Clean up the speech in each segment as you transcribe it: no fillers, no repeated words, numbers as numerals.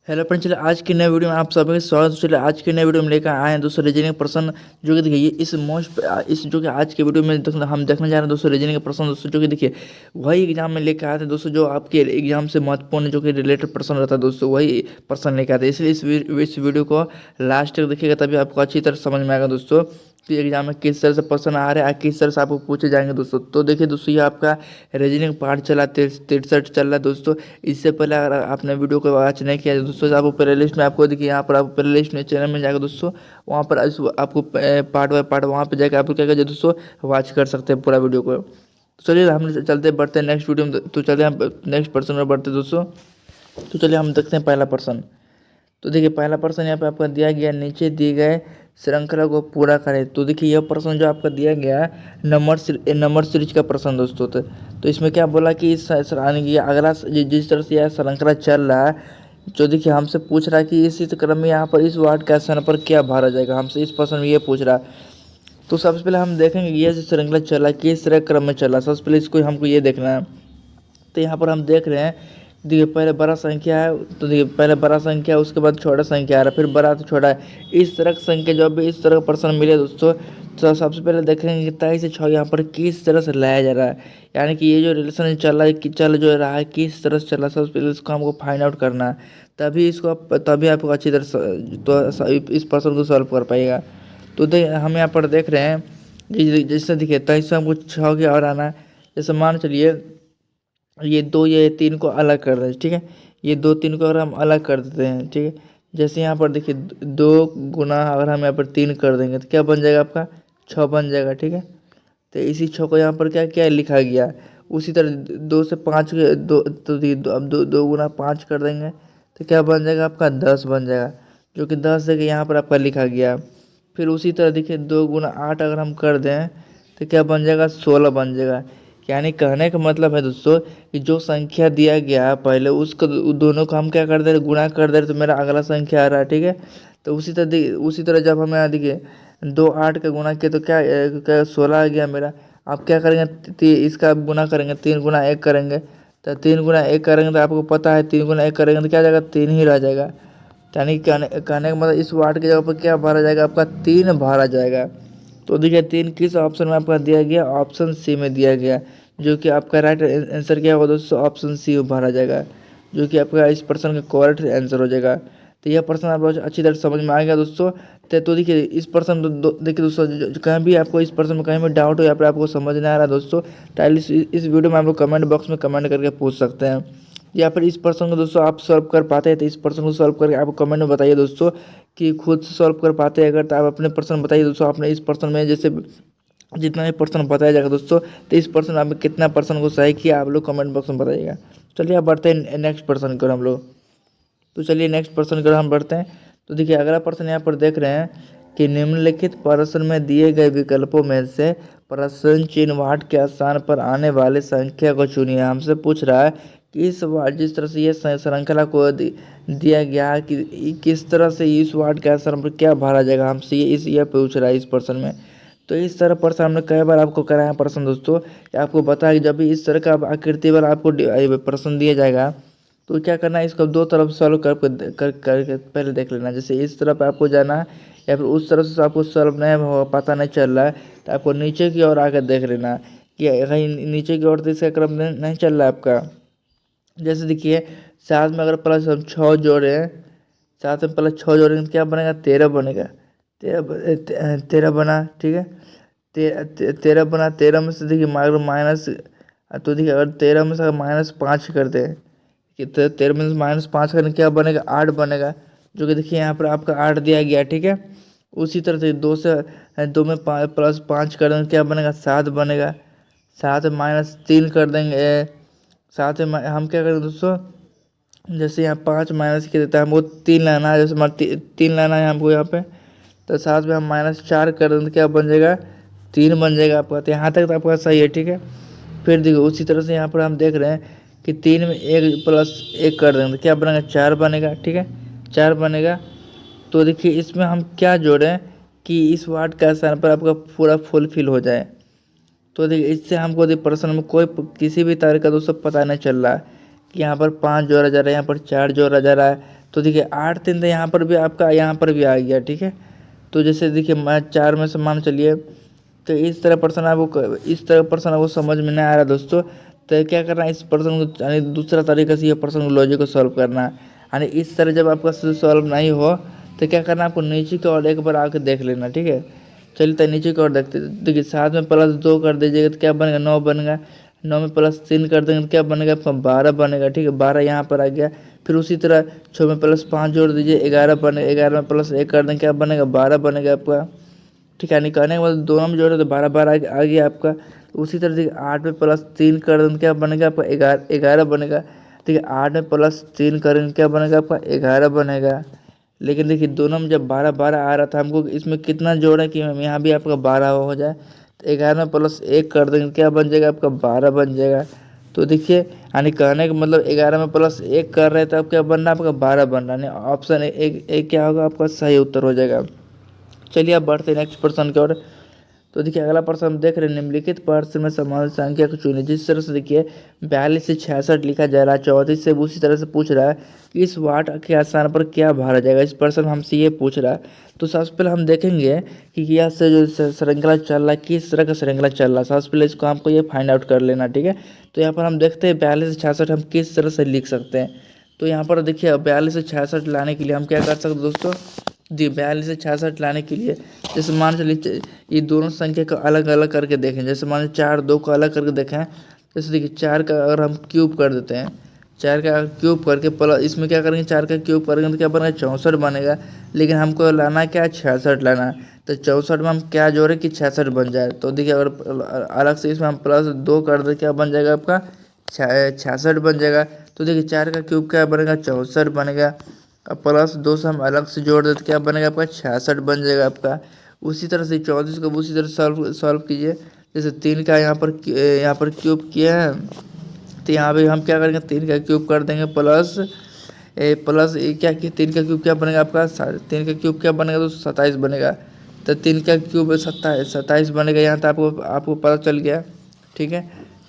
Hello friends, चलिए आज की नए वीडियो में आप सभी का स्वागत है। चलिए आज की नए वीडियो में लेकर आए हैं दोस्तों रीजनिंग का प्रश्न जो कि देखिए ये इस जो कि आज के वीडियो में हम देखने जा रहे हैं दोस्तों रीजनिंग का प्रश्न दोस्तों जो कि देखिए वही एग्जाम में लेकर आए थे दोस्तों, जो आपके एग्जाम से महत्वपूर्ण जो कि रिलेटेड प्रश्न रहता है दोस्तों वही प्रश्न लेकर आते हैं। इसलिए इस वीडियो को लास्ट तक देखिएगा तभी आपको अच्छी तरह समझ में आएगा दोस्तों कि एग्जाम में किस तरह से प्रश्न आ रहे हैं, किस तरह से आपको पूछे जाएंगे दोस्तों। तो देखिए दोस्तों ये आपका रीजनिंग पार्ट चला 63 चल रहा है दोस्तों। इससे पहले अगर आपने वीडियो को वॉच नहीं किया है दोस्तों, आपको प्ले लिस्ट में आपको देखिए यहाँ पर आपको प्ले लिस्ट में चैनल में जाकर दोस्तों वहाँ पर आपको पार्ट बाय पार्ट वहाँ पर जाकर आपको क्या कहते हैं दोस्तों वॉच कर सकते हैं पूरा वीडियो को। तो चलिए हम चलते बढ़ते हैं नेक्स्ट वीडियो में। तो चलिए हम नेक्स्ट पर्सन में बढ़ते हैं दोस्तों। तो चलिए हम देखते हैं पहला पर्सन। तो देखिए पहला प्रश्न यहाँ पे आपका दिया गया, नीचे दिए गए श्रृंखला को पूरा करें। तो देखिए यह प्रश्न जो आपका दिया गया है नंबर सीरीज का प्रश्न दोस्तों। तो इसमें क्या बोला कि इस यानी कि अगला जिस तरह से यह श्रृंखला चल रहा है, जो देखिए हमसे पूछ रहा है कि इसी क्रम में यहाँ पर इस वार्ड का स्थान पर क्या भरा जाएगा, हमसे इस प्रश्न में ये पूछ रहा है। तो सबसे पहले हम देखेंगे ये जो श्रृंखला चल रहा है किस तरह क्रम में चल रहा है, सबसे पहले इसको हमको ये देखना है। तो यहाँ पर हम देख रहे हैं, देखिए पहले बड़ा संख्या है, तो देखिए पहले बड़ा संख्या उसके बाद छोटा संख्या आ रहा है, फिर बड़ा तो छोटा है। इस तरह की संख्या जब भी इस तरह का प्रश्न मिले दोस्तों, तो सबसे पहले देखेंगे कि 23 से 6 यहाँ पर किस तरह से लाया जा रहा है, यानी कि ये जो रिलेशन चल रहा है कि चल जो रहा है किस तरह से चल रहा है, सबसे पहले इसको हमको फाइंड आउट करना है। तभी आपको अच्छी तरह इस प्रश्न को सॉल्व कर पाएगा। तो हम यहाँ पर देख रहे हैं जैसे देखिए 23 से हमको 6 की और आना है। जैसे मान चलिए ये 2 ये 3 को अलग कर दें, ठीक है। ये 2 3 को अगर हम अलग कर देते हैं, ठीक है। जैसे यहाँ पर देखिए 2 गुना अगर हम यहाँ पर 3 कर देंगे तो क्या बन जाएगा, आपका 6 बन जाएगा, ठीक है। तो इसी 6 को यहाँ पर क्या क्या लिखा गया। उसी तरह 2 से 5 दो तो अब 2 गुना 5 कर देंगे तो क्या बन जाएगा, आपका 10 बन जाएगा, जो कि 10 जगह यहाँ पर आपका लिखा गया। फिर उसी तरह देखिए 2 गुना 8 अगर हम कर दें तो क्या बन जाएगा, 16 बन जाएगा। यानी कहने का मतलब है दोस्तों कि जो संख्या दिया गया पहले उसको दोनों को हम क्या कर दे रहे, गुणा कर दे रहे, तो मेरा अगला संख्या आ रहा है, ठीक है। तो उसी तरह जब हमें यहाँ देखिए 2 8 का गुणा किया तो क्या 16 आ गया मेरा। आप क्या करेंगे, इसका आप गुना करेंगे, 3 गुना 1 करेंगे। तो 3 गुना 1 करेंगे तो आपको पता है 3 गुना 1 करेंगे तो क्या जाएगा, 3 ही रह जाएगा। यानी कहने का मतलब इस वार्ड की जगह पर क्या भरा जाएगा, आपका 3 भरा जाएगा। तो देखिए 3 किस ऑप्शन में आपका दिया गया, ऑप्शन सी में दिया गया, जो कि आपका राइट आंसर क्या होगा दोस्तों, ऑप्शन सी भरा जाएगा, जो कि आपका इस प्रश्न का करेक्ट आंसर हो जाएगा। तो यह प्रश्न आप लोग अच्छी तरह समझ में आ गया दोस्तों। तो देखिए इस प्रश्न देखिए दोस्तों, कहीं भी आपको इस प्रश्न में कहीं भी डाउट हो या फिर आपको समझ नहीं आ रहा दोस्तों, तो इस वीडियो में आप लोग कमेंट बॉक्स में कमेंट करके पूछ सकते हैं। या फिर इस प्रश्न को दोस्तों आप सॉल्व कर पाते हैं तो इस प्रश्न को सॉल्व करके आप कमेंट में बताइए दोस्तों कि खुद से सॉल्व कर पाते हैं अगर, तो आप अपने प्रश्न बताइए दोस्तों। आपने इस प्रश्न में जैसे जितना भी पर्सन बताया जाएगा दोस्तों, तो इस पर्सन आपने कितना पर्सन को सही किया आप लोग कमेंट बॉक्स में बताइएगा। चलिए अब बढ़ते हैं नेक्स्ट पर्सन की ओर हम लोग। तो चलिए नेक्स्ट पर्सन की ओर हम बढ़ते हैं। तो देखिए अगला पर्सन यहाँ पर देख रहे हैं कि निम्नलिखित प्रश्न में दिए गए विकल्पों में से प्रश्न चिन्ह वाट के स्थान पर आने वाले संख्या को चुनिए। हमसे पूछ रहा है कि इस वार्ड जिस तरह से ये श्रृंखला को दिया गया है कि किस तरह से इस वार्ड के स्थान पर क्या भरा जाएगा, हमसे ये पूछ रहा है इस पर्सन में। तो इस तरह प्रश्न हमने कई बार आपको कराया प्रश्न दोस्तों, कि आपको बताया कि जब भी इस तरह का आकृति वाला आपको प्रश्न दिया जाएगा तो क्या करना है, इसको 2 तरफ सॉल्व कर पहले देख लेना। जैसे इस तरफ आपको जाना है या फिर उस तरफ से आपको सॉल्व नहीं हो, पता नहीं चल रहा है, तो आपको नीचे की ओर आकर देख लेना कि कहीं नीचे की ओर तो इसका क्रम नहीं चल रहा है आपका। जैसे देखिए साथ में अगर प्लस हम 6 जोड़े, साथ में प्लस 6 जोड़ेंगे तो क्या बनेगा, 13 बनेगा। 13 बना, ठीक है। 13 बना, 13 में से देखिए माइनस, तो देखिए अगर 13 में से अगर -5 कर दें कि 13 में से -5 करने क्या बनेगा, 8 बनेगा, जो कि देखिए यहाँ पर आपका 8 दिया गया, ठीक है। उसी तरह से 2 में +5 कर देंगे क्या बनेगा, 7 बनेगा। 7 में -3 कर देंगे, 7 में हम क्या करेंगे दोस्तों, जैसे यहाँ 5 माइनस के देता है हमको 3 लाना है, जैसे 3 लाना है हमको यहाँ पे, तो 7 में हम -4 कर दें तो क्या बन जाएगा, 3 बन जाएगा आपका। तो यहाँ तक तो आपका सही है, ठीक है। फिर देखो उसी तरह से यहाँ पर हम देख रहे हैं कि 3 में 1 + 1 कर देंगे तो क्या बनेगा, 4 बनेगा, ठीक है, 4 बनेगा। तो देखिए इसमें हम क्या जोड़ें कि इस वार्ड का स्थान पर आपका पूरा फुलफिल हो जाए। तो देखिए इससे हमको प्रश्न में कोई किसी भी तरह का दोस्तों पता नहीं चल रहा है कि यहाँ पर 5 जोड़ा जा रहा है, यहाँ पर 4 जोड़ा जा रहा है, तो देखिए 8 3 तो यहाँ पर भी आपका यहाँ पर भी आ गया, ठीक है। तो जैसे देखिए मैं 4 में से मान चलिए, तो इस तरह प्रश्न आपको समझ में नहीं आ रहा दोस्तों, तो क्या करना है, इस प्रश्न को यानी दूसरा तरीके से ये प्रश्न लॉजिक को सॉल्व करना है। यानी इस तरह जब आपका सॉल्व नहीं हो तो क्या करना है, आपको नीचे की ओर एक बार आके देख लेना, ठीक है। चलिए तो नीचे की ओर देखते देखिए, 7 में +2 कर दीजिएगा तो क्या बनेगा, 9 बनेगा। 9 में +3 कर देंगे तो क्या बनेगा आपका, 12 बनेगा, ठीक है। 12 यहाँ पर आ गया। फिर उसी तरह 6 में +5 जोड़ दीजिए, 11 बनेगा। 11 में +1 कर देंगे क्या बनेगा, 12 बनेगा आपका, ठीक है। यानी कहने के मतलब दोनों में जोड़े तो 12 12 आ गया आपका। उसी तरह देखिए 8 में +3 कर देंगे क्या बनेगा आपका, 11 बनेगा, ठीक है। 8 में +3 करेंगे क्या बनेगा आपका, 11 बनेगा। लेकिन देखिए दोनों में जब 12 12 आ रहा था, हमको इसमें कितना जोड़े कि यहाँ भी आपका 12 हो जाए। तो 11 में +1 कर देंगे क्या बन जाएगा आपका, 12 बन जाएगा। तो देखिए यानी कहने का मतलब 11 में +1 कर रहे थे, अब क्या बन रहा है आपका, 12 बन रहा है। यानी ऑप्शन एक क्या होगा आपका, सही उत्तर हो जाएगा। चलिए अब बढ़ते हैं नेक्स्ट प्रश्न की ओर। तो देखिए अगला प्रश्न हम देख रहे हैं, निम्नलिखित प्रश्न में समान संख्या को चुनिए। जिस तरह से देखिए 42 से 66 लिखा जा रहा है, 34 से उसी तरह से पूछ रहा है कि इस वाट के स्थान पर क्या भरा जाएगा। इस प्रश्न हमसे ये पूछ रहा है। तो सबसे पहले हम देखेंगे कि यह से जो श्रृंखला चल रहा है, किस तरह का श्रृंखला चल रहा है। सबसे पहले इसको हमको ये फाइंड आउट कर लेना, ठीक है। तो यहाँ पर हम देखते हैं 42 से 66 हम किस तरह से लिख सकते हैं। तो यहाँ पर देखिए 42 से 66 लाने के लिए हम क्या कर सकते हैं दोस्तों, जी 42 से 66 लाने के लिए जैसे मान चलिए ये दोनों संख्या को अलग अलग करके देखें। जैसे मान लीजिए 4 2 को अलग करके देखें। जैसे देखिए 4 का अगर हम क्यूब कर देते हैं, 4 का क्यूब करके प्लस इसमें क्या करेंगे, 4 का क्यूब करेंगे तो क्या बनेगा, 64 बनेगा। लेकिन हमको लाना क्या है, 66 लाना है। तो 64 में हम क्या जोड़े कि 66 बन जाए। तो देखिए अगर अलग से इसमें हम +2 कर दे क्या बन जाएगा आपका, 66 बन जाएगा। तो देखिए 4 का क्यूब क्या बनेगा, 64 बनेगा। अब +2 से हम अलग से जोड़ देते क्या बनेगा आपका, 66 बन जाएगा आपका। उसी तरह से 34 को उसी तरह सॉल्व कीजिए। जैसे 3 का यहाँ पर क्यूब किया है, तो यहाँ पे हम क्या करेंगे, 3 का क्यूब कर देंगे प्लस क्या किया, 3 का क्यूब क्या बनेगा आपका, 3 का क्यूब क्या बनेगा, तो 27 बनेगा। तो 3 का क्यूब 27 बनेगा। यहाँ तो आपको पता चल गया, ठीक है।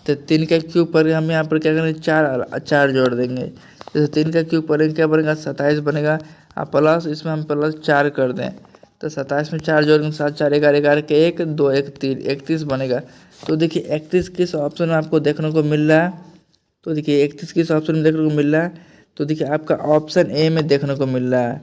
तो 3 का क्यूब पर हम यहाँ पर क्या करेंगे, 4 जोड़ देंगे। जैसे 3 का क्यूब पर क्या बनेगा, 27 बनेगा। आप प्लस इसमें हम +4 कर दें, तो 27 में 4 जोड़ेंगे, 7 4 11 11 के 1 2 1 3 31 बनेगा। तो देखिए 31 किस ऑप्शन में आपको देखने को मिल रहा है। तो देखिए 31 किस ऑप्शन में देखने को मिल रहा है। तो देखिए आपका ऑप्शन ए में देखने को मिल रहा है।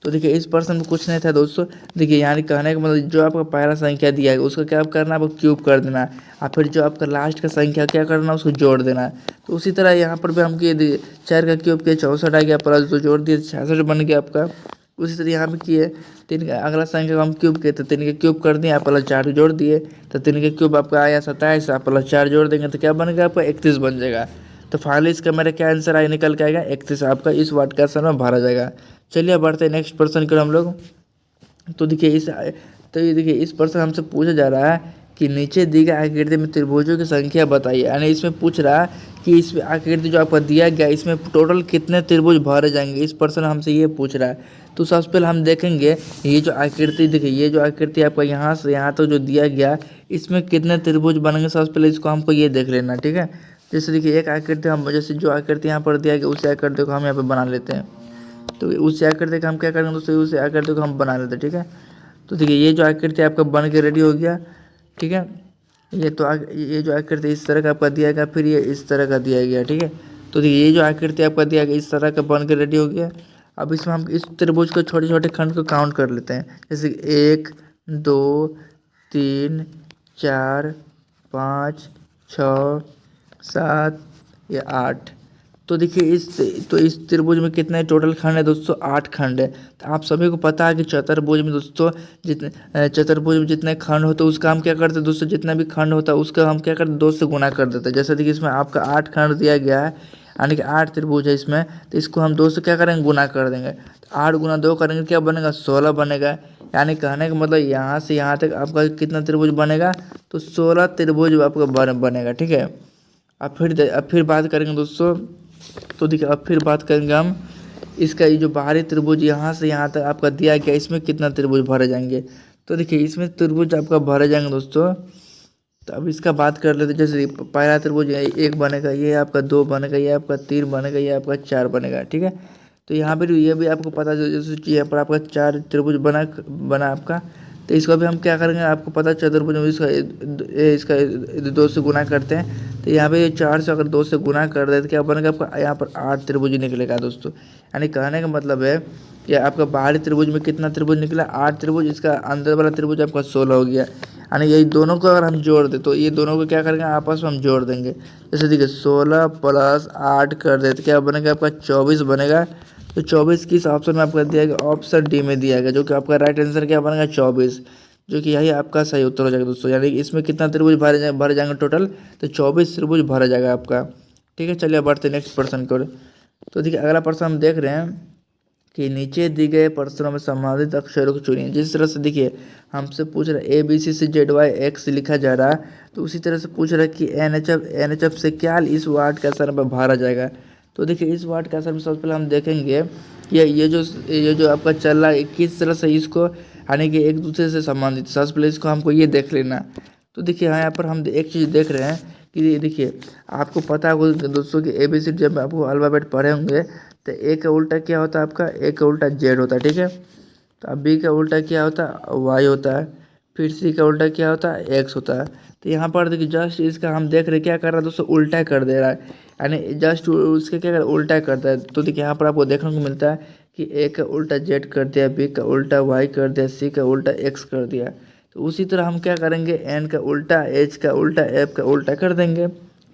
तो देखिए इस प्रश्न में कुछ नहीं था दोस्तों। देखिए यानी कहने का मतलब जो आपका पहला संख्या दिया है उसका क्या करना है, आपको क्यूब कर देना है। और फिर जो आपका लास्ट का संख्या क्या करना है, उसको जोड़ देना है। तो उसी तरह यहाँ पर भी हम किए, 4 का क्यूब किया 64 आ गया, +2 जोड़ दिए 66 बन गया आपका। उसी तरह यहाँ पे किए 3 का अगला संख्या को हम क्यूब किए, तो 3 का क्यूब कर दिए, आप +4 जोड़ दिए, तो 3 का क्यूब आपका आया 27, आप +4 जोड़ देंगे तो क्या बनेगा आपका, 31 बन जाएगा। तो फाइनली इसका मेरा क्या आंसर आया, निकल के आएगा 31 आपका इस वाट का आंसर में भरा जाएगा। चलिए बढ़ते हैं नेक्स्ट प्रश्न की ओर हम लोग। तो देखिए ये देखिए इस प्रश्न हमसे पूछा जा रहा है कि नीचे दी गई आकृति में त्रिभुजों की संख्या बताइए। यानी इसमें पूछ रहा है कि इस आकृति जो आपका दिया गया इसमें टोटल कितने त्रिभुज भरे जाएंगे। इस प्रश्न हमसे ये पूछ रहा है। तो सबसे पहले हम देखेंगे ये जो आकृति, देखिए ये जो आकृति आपका यहाँ से यहाँ तक जो दिया गया इसमें कितने त्रिभुज बनेंगे। सबसे पहले इसको हमको ये देख लेना, ठीक है। जैसे देखिए एक आकृति हम जैसे जो आकृति यहाँ पर दिया गया उसी आकृति को हम यहाँ पर बना लेते हैं। तो उस आकृति का हम क्या करेंगे दोस्तों, उस आकृति को हम बना लेते हैं, ठीक है। तो देखिए ये जो आकृति आपका बन के रेडी हो गया, ठीक है। ये जो आकृति इस तरह का आपका दिया गया, फिर ये इस तरह का दिया गया, ठीक है। तो देखिए ये जो आकृति आपका दिया गया इस तरह का बन के रेडी हो गया। अब इसमें हम इस त्रिभुज को छोटे छोटे खंड को काउंट कर लेते हैं। जैसे 1 2 3 4 5 6 7 या 8। तो देखिए इस त्रिभुज में कितने टोटल खंड है दोस्तों, 8 खंड है। तो आप सभी को पता है कि चतुर्भुज में दोस्तों चतुर्भुज में जितने खंड होते हैं उसका हम क्या करते हैं दोस्तों, जितना भी खंड होता है उसका हम क्या करते हैं, 2 से गुना कर देते हैं। जैसे देखिए इसमें आपका 8 खंड दिया गया है, यानी कि 8 त्रिभुज है इसमें, तो इसको हम 2 से क्या करेंगे, गुना कर देंगे। तो 8 × 2 करेंगे क्या बनेगा, 16 बनेगा। यानी कहने का मतलब यहाँ से यहाँ तक आपका कितना त्रिभुज बनेगा, तो 16 त्रिभुज आपका बनेगा, ठीक है। अब फिर बात करेंगे दोस्तों। तो देखिए अब फिर बात करेंगे हम इसका, ये जो बाहरी त्रिभुज यहाँ से यहाँ तक आपका दिया गया इसमें कितना त्रिभुज भरे जाएंगे। तो देखिए इसमें त्रिभुज आपका भरे जाएंगे दोस्तों। तो अब इसका बात कर लेते हैं। जैसे पहला त्रिभुज 1 बनेगा, ये आपका 2 बनेगा, ये आपका 3 बनेगा, ये आपका 4 बनेगा, ठीक है। तो यहाँ पर ये भी आपको पता जैसे यहाँ पर आपका 4 त्रिभुज बना आपका। तो इसको भी हम क्या करेंगे, आपको पता चतुर्भुज में इसका 2 से गुना करते हैं। तो यहाँ पे 4 से अगर 2 से गुना कर दे तो क्या बनेगा आपका, यहाँ पर 8 त्रिभुज निकलेगा दोस्तों। यानी कहने का मतलब है कि आपका बाहरी त्रिभुज में कितना त्रिभुज निकला, 8 त्रिभुज। इसका अंदर वाला त्रिभुज आपका 16 हो गया। यानी यही दोनों को अगर हम जोड़ दें तो ये दोनों को क्या करेंगे, आपस में हम जोड़ देंगे। जैसे देखिए 16 + 8 कर दे तो क्या बनेगा आपका 24 बनेगा। तो 24 किस ऑप्शन में आपका दिया गया, ऑप्शन डी में दिया गया, जो कि आपका राइट आंसर क्या बनेगा 24, जो कि यही आपका सही उत्तर हो जाएगा दोस्तों। यानी इसमें कितना त्रिभुज भरे जाएंगे टोटल, तो 24 त्रिभुज भरा जाएगा आपका। ठीक है, चलिए बढ़ते नेक्स्ट प्रश्न की ओर। तो देखिए अगला प्रश्न हम देख रहे हैं कि नीचे दी गए प्रश्नों में संबंधित अक्षरों को चुनिए। जिस तरह से देखिए हमसे पूछ रहा है ABC से ZYX लिखा जा रहा है, तो उसी तरह से पूछ रहा है कि NHF से क्या इस वार्ड के असर में भरा जाएगा। तो देखिए इस वार्ड के असर में सबसे पहले हम देखेंगे कि ये जो आपका चल रहा है किस तरह से इसको, यानी कि एक दूसरे से संबंधित। सबसे पहले इसको हमको ये देख लेना। तो देखिए यहाँ पर हम एक चीज़ देख रहे हैं कि देखिए आपको पता होगा दोस्तों कि ABCD जब आपको अल्फ़ाबेट पढ़े होंगे तो A का उल्टा क्या होता है आपका, A का उल्टा Z होता है। ठीक है, तो अब B का उल्टा क्या होता है, Y होता है। फिर C का उल्टा क्या होता है, X होता है। तो यहाँ पर देखिए जस्ट इसका हम देख रहे क्या कर रहा है दोस्तों, उल्टा कर दे रहा है। यानी जस्ट उसके क्या कर उल्टा करता है। तो देखिए यहाँ पर आपको देखने को मिलता है कि A का उल्टा Z कर दिया, B का उल्टा Y कर दिया, C का उल्टा X कर दिया। तो उसी तरह हम क्या करेंगे, N का उल्टा, H का उल्टा, F का उल्टा कर देंगे,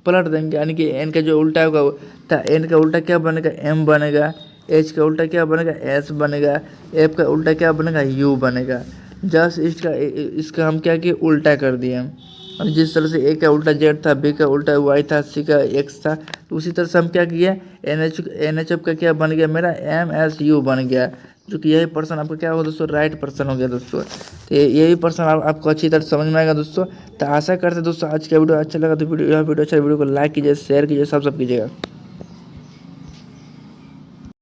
पलट देंगे। यानी कि N का जो उल्टा होगा तो N का उल्टा क्या बनेगा, M बनेगा। H का उल्टा क्या बनेगा, S बनेगा। F का उल्टा क्या बनेगा, U बनेगा। जस्ट इसका हम क्या किए, उल्टा कर दिए हम। और जिस तरह से A का उल्टा Z था, B का उल्टा Y था, C का X था, तो उसी तरह से हम क्या किए, NHF का क्या बन गया मेरा, MSU बन गया। जो कि यही पर्सन आपका क्या होगा दोस्तों, राइट पर्सन हो गया दोस्तों। तो यही पर्सन आपको अच्छी तरह समझ में आएगा दोस्तों। तो आशा करते दोस्तों आज का वीडियो अच्छा लगा तो वीडियो अच्छा वीडियो को लाइक कीजिए, शेयर कीजिए, सब कीजिएगा।